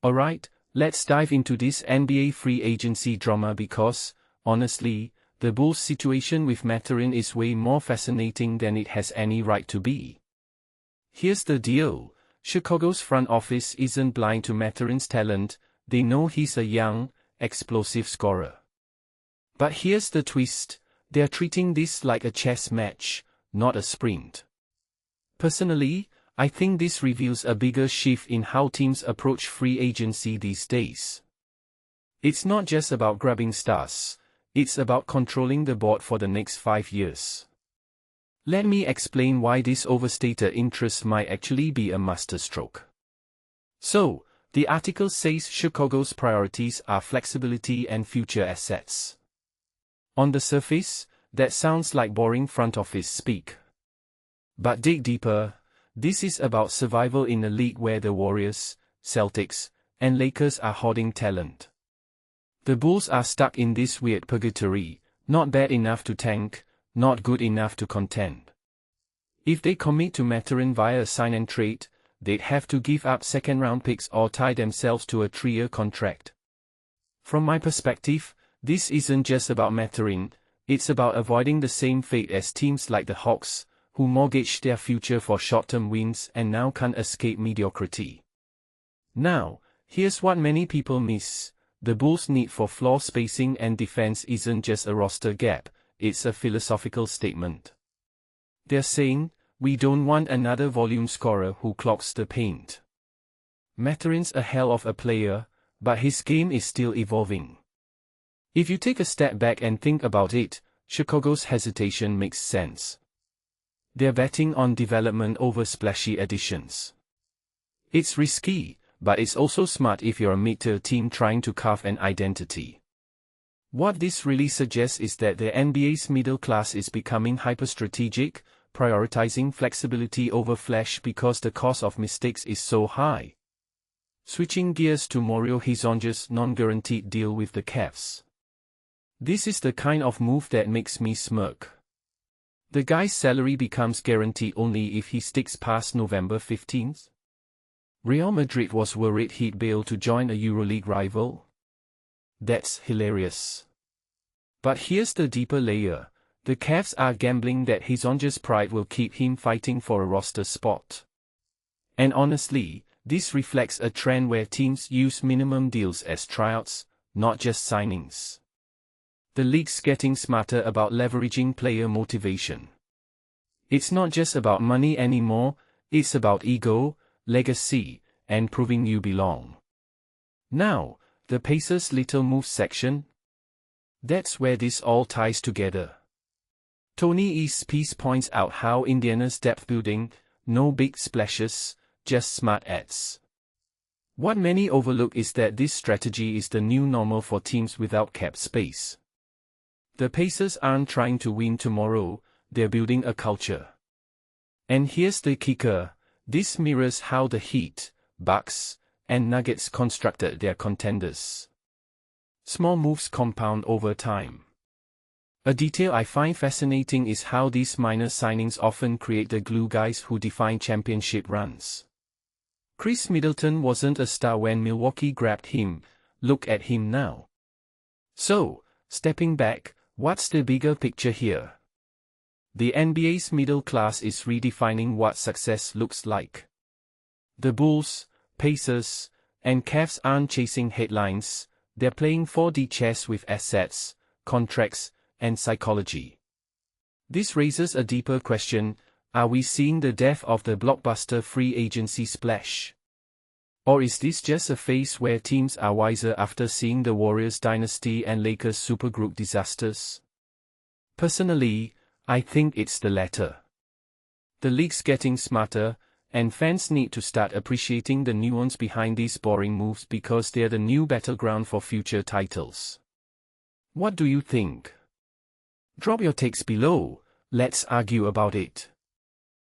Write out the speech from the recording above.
Alright, let's dive into this NBA free agency drama because, honestly, the Bulls' situation with Mathurin is way more fascinating than it has any right to be. Here's the deal. Chicago's front office isn't blind to Mathurin's talent, they know he's a young, explosive scorer. But here's the twist, they're treating this like a chess match, not a sprint. Personally, I think this reveals a bigger shift in how teams approach free agency these days. It's not just about grabbing stars, it's about controlling the board for the next 5 years. Let me explain why this overstated interest might actually be a masterstroke. So, the article says Chicago's priorities are flexibility and future assets. On the surface, that sounds like boring front office speak. But dig deeper. This is about survival in a league where the Warriors, Celtics, and Lakers are hoarding talent. The Bulls are stuck in this weird purgatory, not bad enough to tank, not good enough to contend. If they commit to Mathurin via a sign and trade, they'd have to give up second-round picks or tie themselves to a 3-year contract. From my perspective, this isn't just about Mathurin, it's about avoiding the same fate as teams like the Hawks, who mortgaged their future for short-term wins and now can't escape mediocrity. Now, here's what many people miss. The Bulls' need for floor spacing and defense isn't just a roster gap, it's a philosophical statement. They're saying, we don't want another volume scorer who clogs the paint. Mathurin's a hell of a player, but his game is still evolving. If you take a step back and think about it, Chicago's hesitation makes sense. They're betting on development over splashy additions. It's risky, but it's also smart if you're a mid-tier team trying to carve an identity. What this really suggests is that the NBA's middle class is becoming hyper-strategic, prioritizing flexibility over flash because the cost of mistakes is so high. Switching gears to Mario Hezonja's non-guaranteed deal with the Cavs. This is the kind of move that makes me smirk. The guy's salary becomes guaranteed only if he sticks past November 15th. Real Madrid was worried he'd bail to join a EuroLeague rival. That's hilarious. But here's the deeper layer. The Cavs are gambling that Hezonja's pride will keep him fighting for a roster spot. And honestly, this reflects a trend where teams use minimum deals as tryouts, not just signings. The league's getting smarter about leveraging player motivation. It's not just about money anymore, it's about ego, legacy, and proving you belong. Now, the Pacers' little moves section. That's where this all ties together. Tony East's piece points out how Indiana's depth building, no big splashes, just smart adds. What many overlook is that this strategy is the new normal for teams without cap space. The Pacers aren't trying to win tomorrow, they're building a culture. And here's the kicker, this mirrors how the Heat, Bucks, and Nuggets constructed their contenders. Small moves compound over time. A detail I find fascinating is how these minor signings often create the glue guys who define championship runs. Chris Middleton wasn't a star when Milwaukee grabbed him, look at him now. So, stepping back, what's the bigger picture here? The NBA's middle class is redefining what success looks like. The Bulls, Pacers, and Cavs aren't chasing headlines, they're playing 4D chess with assets, contracts, and psychology. This raises a deeper question, are we seeing the death of the blockbuster free agency splash? Or is this just a phase where teams are wiser after seeing the Warriors dynasty and Lakers supergroup disasters? Personally, I think it's the latter. The league's getting smarter, and fans need to start appreciating the nuance behind these boring moves because they're the new battleground for future titles. What do you think? Drop your takes below, let's argue about it.